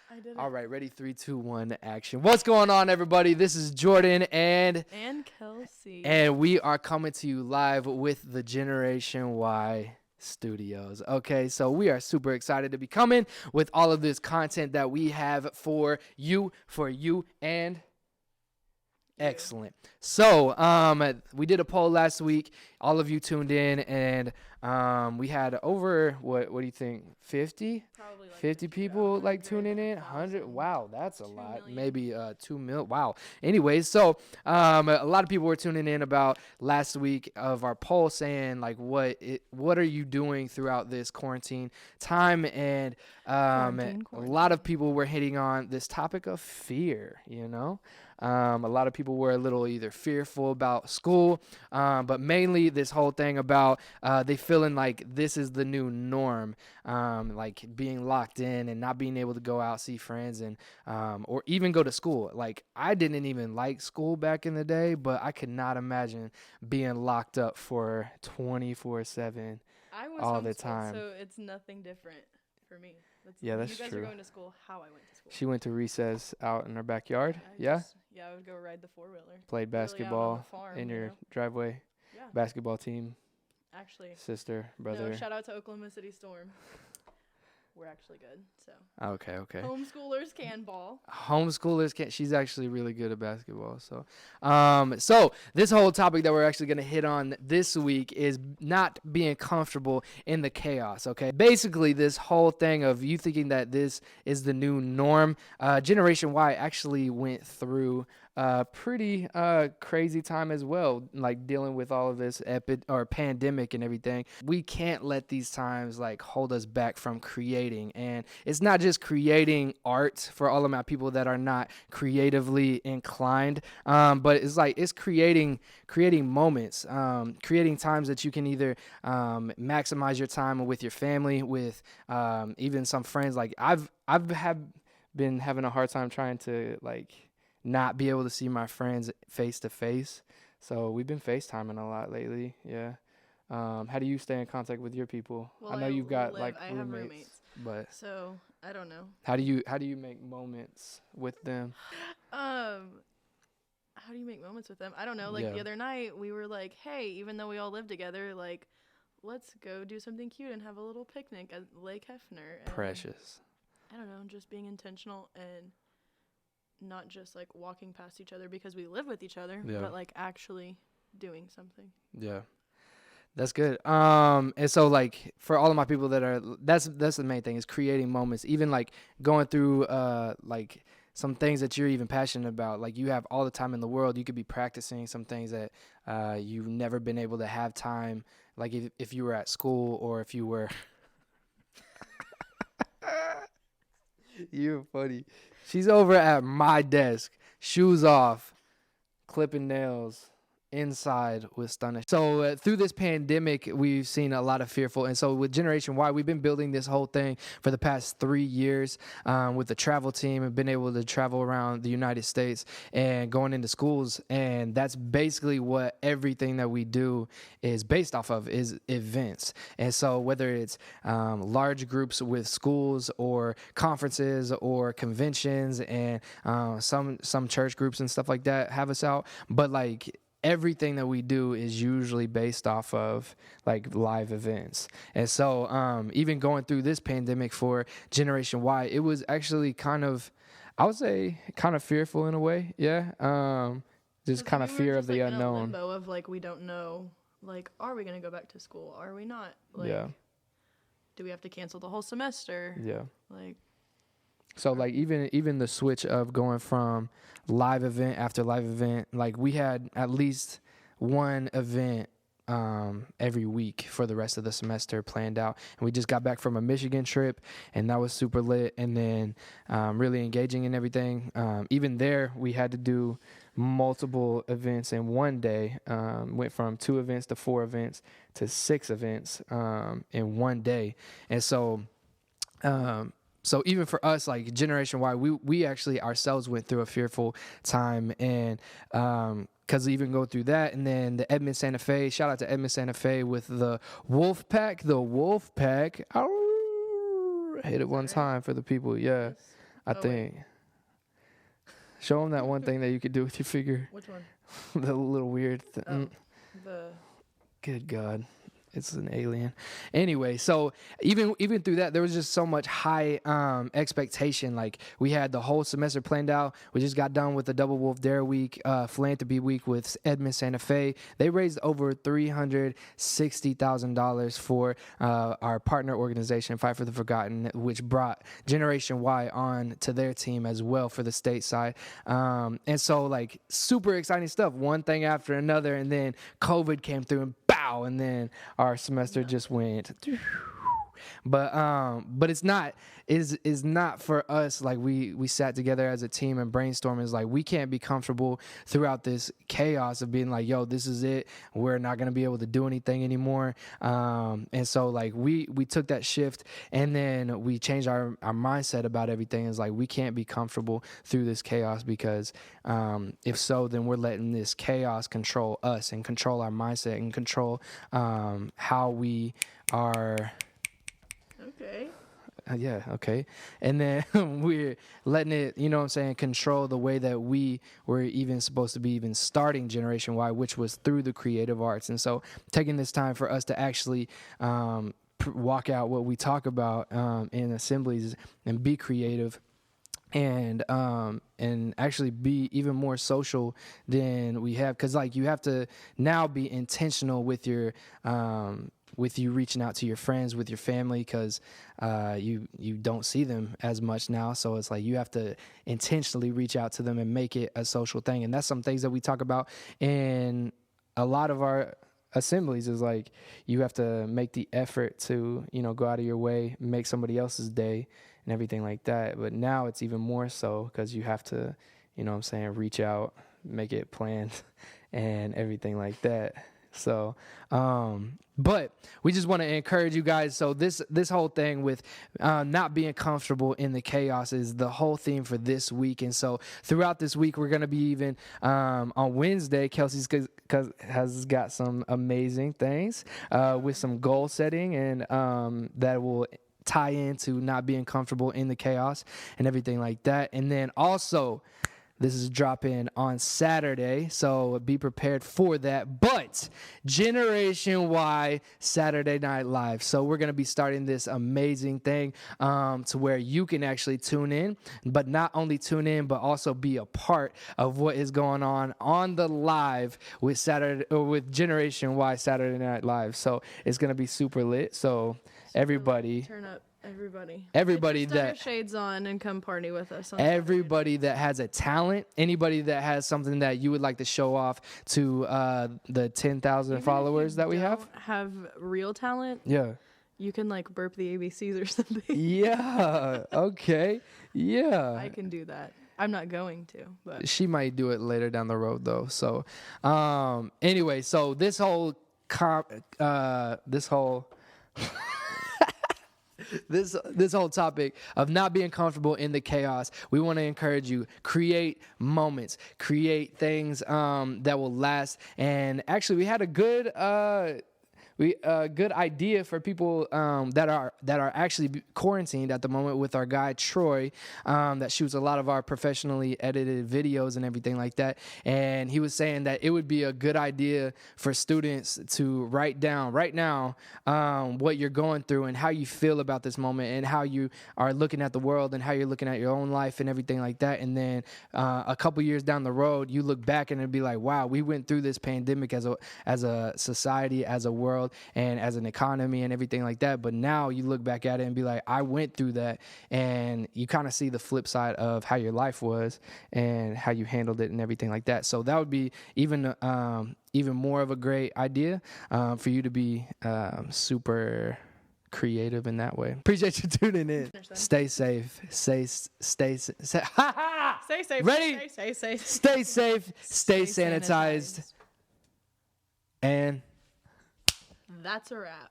I did it. All right, ready? 3, 2, 1, action. What's going on, everybody? This is Jordan, and Kelsey. we are coming to you live with the Generation Y Studios. Okay, so we are super excited to be coming with all of this content that we have for you, and excellent. So, we did a poll last week. All of you tuned in, and we had over what do you think? 50? Probably like 50 people like tuning in. 100. Wow, that's a lot. Maybe 2 mil. Wow. Anyways, so a lot of people were tuning in about last week of our poll, saying like what are you doing throughout this quarantine time, and Quarantine. a lot of people were hitting on this topic of fear. A lot of people were a little either fearful about school, but mainly this whole thing about they feeling like this is the new norm, like being locked in and not being able to go out, see friends, and or even go to school. Like, I didn't even like school back in the day, but I could not imagine being locked up for 24/7 all the time. So it's nothing different for me. That's you guys true. are going to school how I went to school. She went to recess out in her backyard. I would go ride the 4-wheeler. Played basketball in your driveway. Yeah. Basketball team. Actually. Sister, brother. No, shout out to Oklahoma City Storm. We're actually good. So. Okay. Homeschoolers can ball. Homeschoolers can. She's actually really good at basketball. So this whole topic that we're actually going to hit on this week is not being comfortable in the chaos. Okay. Basically, this whole thing of you thinking that this is the new norm. Generation Y actually went through pretty crazy time as well, like dealing with all of this pandemic and everything. We can't let these times like hold us back from creating, and it's not just creating art for all of my people that are not creatively inclined, but it's creating moments, creating times that you can either maximize your time with your family, with even some friends. Like I've been having a hard time trying to like not be able to see my friends face to face. So we've been FaceTiming a lot lately. Yeah. How do you stay in contact with your people? Well, I know you've got I have roommates, but so I don't know. How do you make moments with them? How do you make moments with them? I don't know. Like the other night we were like, hey, even though we all live together, like let's go do something cute and have a little picnic at Lake Hefner. And Precious. I don't know, just being intentional and not just like walking past each other because we live with each other, but like actually doing something. Yeah. That's good. And so like for all of my people that are, that's the main thing, is creating moments, even like going through like some things that you're even passionate about. Like you have all the time in the world. You could be practicing some things that you've never been able to have time. Like if you were at school, or if you were You're funny. She's over at my desk, shoes off, clipping nails, inside with Stunner. So through this pandemic, we've seen a lot of fearful. And so with Generation Y, we've been building this whole thing for the past 3 years with the travel team, and been able to travel around the United States and going into schools. And that's basically what everything that we do is based off of, is events. And so whether it's large groups with schools, or conferences, or conventions, and some church groups and stuff like that have us out. But like everything that we do is usually based off of like live events. And so even going through this pandemic for Generation Y, it was actually kind of, I would say, kind of fearful in a way. Yeah. Just kind of fear of the unknown. In a limbo of like, we don't know, like, are we going to go back to school? Are we not? Like, do we have to cancel the whole semester? Yeah. Like, so like even the switch of going from live event after live event, like we had at least one event every week for the rest of the semester planned out. And we just got back from a Michigan trip, and that was super lit, and then really engaging in everything. Even there, we had to do multiple events in one day. Went from 2 events to 4 events to 6 events in one day. And so so even for us, like Generation Y, we actually ourselves went through a fearful time, and because even go through that, and then the Edmond Santa Fe, shout out to Edmond Santa Fe with the Wolf Pack, Hit it one time for the people, yeah. I think. Wait. Show them that one thing that you could do with your finger. Which one? The little weird thing. The. Good God. It's an alien. Anyway, so even through that, there was just so much high expectation. Like, we had the whole semester planned out. We just got done with the Double Wolf Dare Week, philanthropy week with Edmond Santa Fe. They raised over $360,000 for our partner organization, Fight for the Forgotten, which brought GNWY on to their team as well for the state side. And so, like, super exciting stuff, one thing after another. And then COVID came through and bow, and then our semester just went. But it's not for us. Like, we sat together as a team and brainstormed. Is like, we can't be comfortable throughout this chaos of being like, yo, this is it, we're not going to be able to do anything anymore. And so, like, we took that shift, and then we changed our mindset about everything. Is like, we can't be comfortable through this chaos, because if so, then we're letting this chaos control us and control our mindset and control how we are. Okay. Yeah, okay. And then we're letting it, you know what I'm saying, control the way that we were even supposed to be even starting GNWY, which was through the creative arts. And so taking this time for us to actually walk out what we talk about in assemblies and be creative, and actually be even more social than we have. Because, like, you have to now be intentional with your with you reaching out to your friends, with your family, because you don't see them as much now. So it's like, you have to intentionally reach out to them and make it a social thing. And that's some things that we talk about in a lot of our assemblies. Is like, you have to make the effort to, you know, go out of your way, make somebody else's day and everything like that. But now it's even more so, because you have to, you know what I'm saying, reach out, make it planned and everything like that. So, but we just want to encourage you guys. So this whole thing with not being comfortable in the chaos is the whole theme for this week. And so throughout this week, we're going to be even on Wednesday, Kelsey's has got some amazing things with some goal setting, and that will tie into not being comfortable in the chaos and everything like that. And then also, this is dropping on Saturday, so be prepared for that. But GNWY Saturday Night Live. So we're going to be starting this amazing thing to where you can actually tune in, but not only tune in, but also be a part of what is going on the live with GNWY Saturday Night Live. So it's going to be super lit. So everybody, turn up. Everybody Get that your shades on and come party with us. Everybody that has a talent, anybody that has something that you would like to show off to the 10,000 followers that we have real talent. Yeah. You can, like, burp the ABCs or something. Yeah. Okay. Yeah. I can do that. I'm not going to, but she might do it later down the road though. So, anyway, so this whole this whole topic of not being comfortable in the chaos, we want to encourage you, create moments, create things that will last. And actually, we had a good good idea for people that are actually quarantined at the moment with our guy Troy, that shoots a lot of our professionally edited videos and everything like that. And he was saying that it would be a good idea for students to write down right now what you're going through and how you feel about this moment and how you are looking at the world and how you're looking at your own life and everything like that. And then a couple years down the road, you look back and it'd be like, wow, we went through this pandemic as a society, as a world, and as an economy and everything like that. But now you look back at it and be like, I went through that. And you kind of see the flip side of how your life was and how you handled it and everything like that. So that would be even more of a great idea for you to be super creative in that way. Appreciate you tuning in. Stay safe. Stay safe. Ready? Stay safe. Stay safe. Stay sanitized. And that's a wrap.